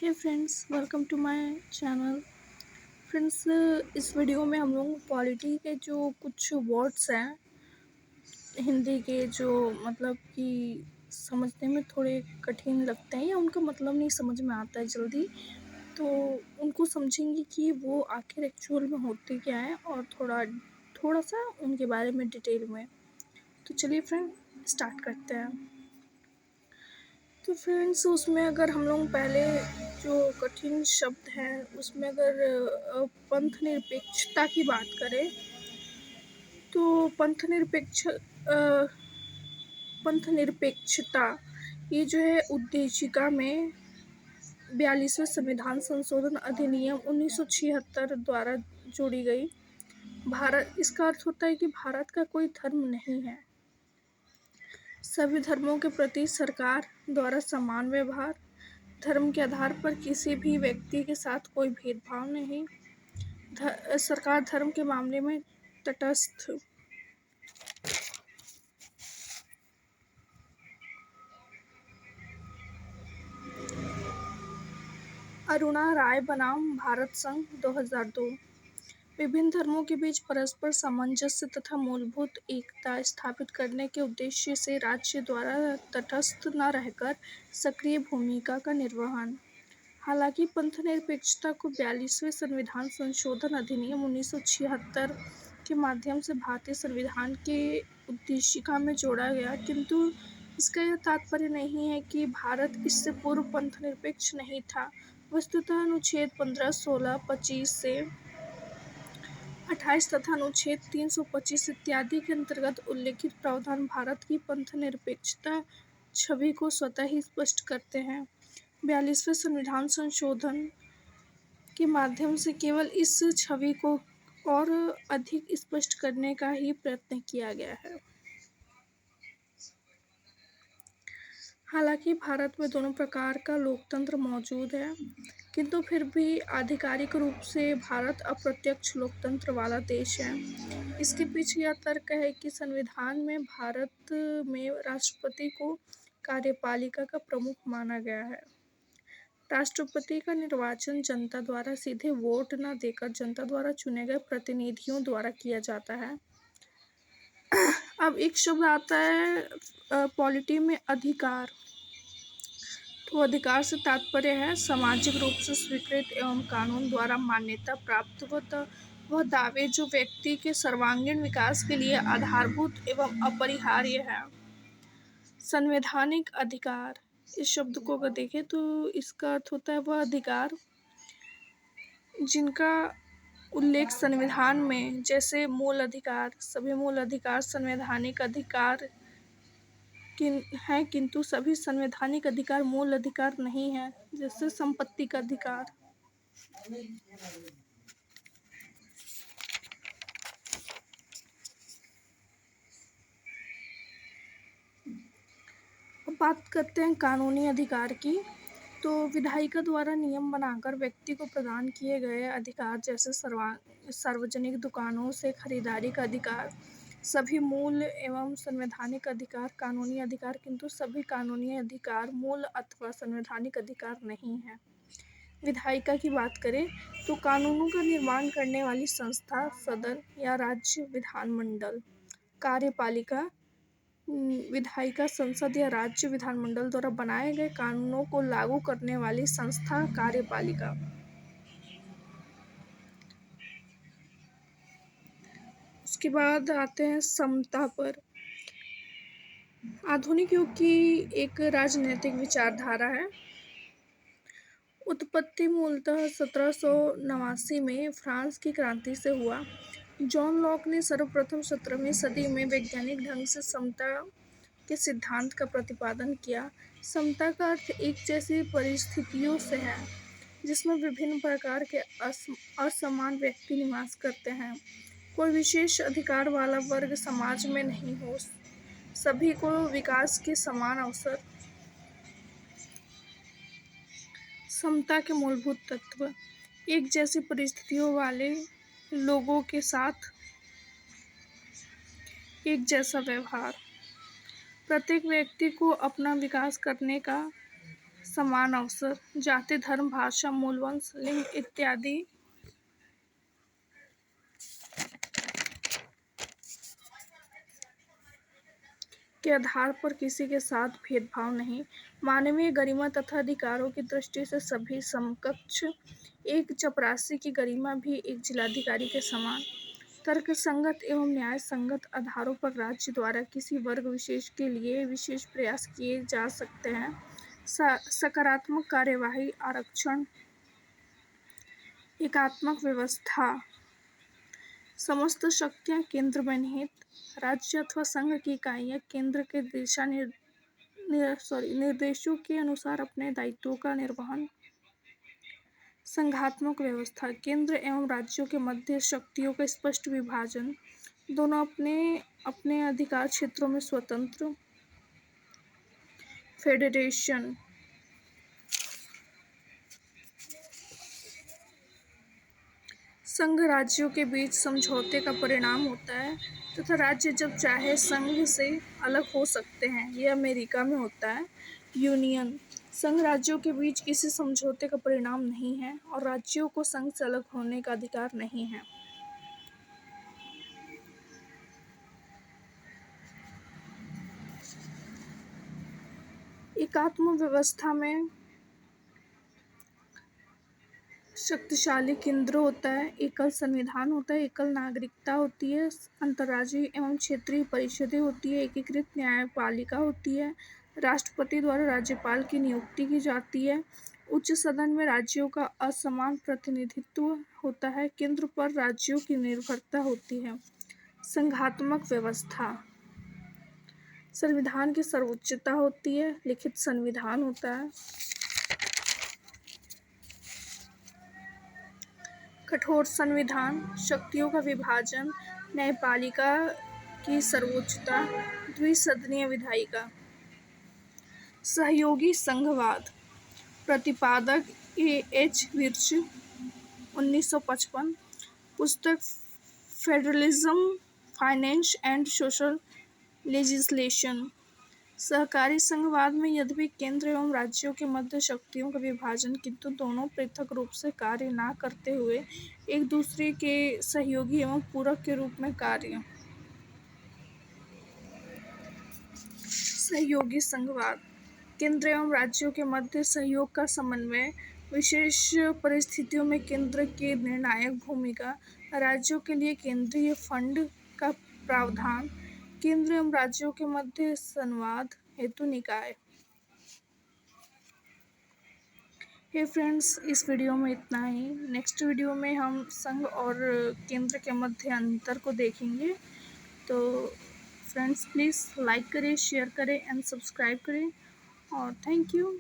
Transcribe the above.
Hey friends, welcome to my channel. Friends, इस video में हम लोग पॉलिटी के जो कुछ वर्ड्स हैं हिंदी के, जो मतलब कि समझने में थोड़े कठिन लगते हैं या उनका मतलब नहीं समझ में आता है जल्दी, तो उनको समझेंगे कि वो आखिर एक्चुअल में होते क्या हैं और थोड़ा थोड़ा सा उनके बारे में डिटेल में। तो चलिए फ्रेंड, स्टार्ट करते हैं। तो फ्रेंड्स, उसमें अगर हम लोग पहले जो कठिन शब्द हैं उसमें अगर पंथ निरपेक्षता की बात करें तो पंथ निरपेक्षता ये जो है उद्देशिका में 42वें संविधान संशोधन अधिनियम 1976 द्वारा जोड़ी गई। भारत, इसका अर्थ होता है कि भारत का कोई धर्म नहीं है, सभी धर्मों के प्रति सरकार द्वारा समान व्यवहार, धर्म के आधार पर किसी भी व्यक्ति के साथ कोई भेदभाव नहीं, सरकार धर्म के मामले में तटस्थ। अरुणा राय बनाम भारत संघ 2002। विभिन्न धर्मों के बीच परस्पर सामंजस्य तथा मूलभूत एकता स्थापित करने के उद्देश्य से राज्य द्वारा तटस्थ न रहकर सक्रिय भूमिका का निर्वहन। हालांकि पंथ निरपेक्षता को 42वें संविधान संशोधन अधिनियम 1976 के माध्यम से भारतीय संविधान के उद्देशिका में जोड़ा गया, किंतु इसका यह तात्पर्य नहीं है कि भारत इससे पूर्व पंथ निरपेक्ष नहीं था। वस्तुतः अनुच्छेद 15, 16, 25 से 28 तथा अनुच्छेद 325 इत्यादि के अंतर्गत उल्लेखित प्रावधान भारत की पंथ निरपेक्षता छवि को स्वतः ही स्पष्ट करते हैं। 42वें संविधान संशोधन के माध्यम से केवल इस छवि को और अधिक स्पष्ट करने का ही प्रयत्न किया गया है। हालांकि भारत में दोनों प्रकार का लोकतंत्र मौजूद है, किंतु फिर भी आधिकारिक रूप से भारत अप्रत्यक्ष लोकतंत्र वाला देश है। इसके पीछे यह तर्क है कि संविधान में भारत में राष्ट्रपति को कार्यपालिका का प्रमुख माना गया है। राष्ट्रपति का निर्वाचन जनता द्वारा सीधे वोट न देकर जनता द्वारा चुने गए प्रतिनिधियों द्वारा किया जाता है। अब एक शब्द आता है पॉलिटी में अधिकार। तो अधिकार से तात्पर्य है सामाजिक रूप से स्वीकृत एवं कानून द्वारा मान्यता प्राप्त वह दावे जो व्यक्ति के सर्वांगीण विकास के लिए आधारभूत एवं अपरिहार्य है। संवैधानिक अधिकार, इस शब्द को अगर देखें तो इसका अर्थ होता है वह अधिकार जिनका उल्लेख संविधान में, जैसे मूल अधिकार। सभी मूल अधिकार संवैधानिक अधिकार हैं, किंतु सभी संवैधानिक अधिकार मूल अधिकार नहीं है, जैसे संपत्ति का अधिकार। अब बात करते हैं कानूनी अधिकार की। तो विधायिका द्वारा नियम बनाकर व्यक्ति को प्रदान किए गए अधिकार, जैसे सार्वजनिक दुकानों से खरीदारी का अधिकार, सभी मूल एवं संवैधानिक अधिकार कानूनी अधिकार, किंतु सभी कानूनी अधिकार मूल अथवा संवैधानिक अधिकार नहीं है। विधायिका की बात करें तो कानूनों का निर्माण करने वाली संस्था, सदन या राज्य विधानमंडल। कार्यपालिका, विधायिका संसद या राज्य विधानमंडल द्वारा बनाए गए कानूनों को लागू करने वाली संस्था कार्यपालिका। उसके बाद आते हैं समता पर। आधुनिक युग की एक राजनीतिक विचारधारा है। उत्पत्ति मूलतः 1789 में फ्रांस की क्रांति से हुआ। जॉन लॉक ने सर्वप्रथम 17वीं सदी में वैज्ञानिक ढंग से समता के सिद्धांत का प्रतिपादन किया। समता का अर्थ एक जैसी परिस्थितियों से है, जिसमें विभिन्न प्रकार के असमान व्यक्ति निवास करते हैं। कोई विशेष अधिकार वाला वर्ग समाज में नहीं हो, सभी को विकास के समान अवसर। समता के मूलभूत तत्व: एक जैसी परिस्थितियों वाले लोगों के साथ एक जैसा व्यवहार, प्रत्येक व्यक्ति को अपना विकास करने का समान अवसर, जाति, धर्म, भाषा, मूल वंश, लिंग इत्यादि के आधार पर किसी के साथ भेदभाव नहीं। मानवीय गरिमा तथा अधिकारों की दृष्टि से सभी समकक्ष। एक चपरासी की गरिमा भी एक जिलाधिकारी के समान। तर्कसंगत एवं न्याय संगत आधारों पर राज्य द्वारा किसी वर्ग विशेष के लिए विशेष प्रयास किए जा सकते हैं। सकारात्मक कार्यवाही, आरक्षण, एकात्मक व्यवस्था, समस्त शक्तियां केंद्र में निहित। राज्य अथवा संघ की इकाइयां केंद्र के निर्देशों के अनुसार अपने दायित्वों का निर्वहन। संघात्मक व्यवस्था, केंद्र एवं राज्यों के मध्य शक्तियों का स्पष्ट विभाजन, दोनों अपने अपने अधिकार क्षेत्रों में स्वतंत्र। फेडरेशन, संघ राज्यों के बीच समझौते का परिणाम होता है तथा राज्य जब चाहे संघ से अलग हो सकते हैं। यह अमेरिका में होता है। यूनियन, संघ राज्यों के बीच किसी समझौते का परिणाम नहीं है और राज्यों को संघ से अलग होने का अधिकार नहीं है। एकात्म व्यवस्था में शक्तिशाली केंद्र होता है, एकल संविधान होता है, एकल नागरिकता होती है, अंतर्राज्यीय एवं क्षेत्रीय परिषदें होती है, एकीकृत न्यायपालिका होती है, राष्ट्रपति द्वारा राज्यपाल की नियुक्ति की जाती है, उच्च सदन में राज्यों का असमान प्रतिनिधित्व होता है, केंद्र पर राज्यों की निर्भरता होती है। संघात्मक व्यवस्था, संविधान की सर्वोच्चता होती है, लिखित संविधान होता है। कठोर संविधान, शक्तियों का विभाजन, न्यायपालिका की सर्वोच्चता, द्विसदनीय विधायिका। सहयोगी संघवाद, प्रतिपादक A.H. विर्च, 1955। पुस्तक federalism, finance and social legislation. सहकारी संघवाद में यद्यपि केंद्र एवं राज्यों के मध्य शक्तियों का विभाजन, किंतु दोनों पृथक रूप से कार्य न करते हुए एक दूसरे के सहयोगी एवं पूरक के रूप में कार्य। सहयोगी संघवाद, केंद्र एवं राज्यों के मध्य सहयोग का समन्वय, विशेष परिस्थितियों में केंद्र की निर्णायक भूमिका, राज्यों के लिए केंद्रीय फंड का प्रावधान, केंद्र एवं राज्यों के मध्य संवाद हेतु निकाय। हे फ्रेंड्स, इस वीडियो में इतना ही। नेक्स्ट वीडियो में हम संघ और केंद्र के मध्य अंतर को देखेंगे। तो फ्रेंड्स, प्लीज़ लाइक करें, शेयर करें एंड सब्सक्राइब करें और थैंक यू।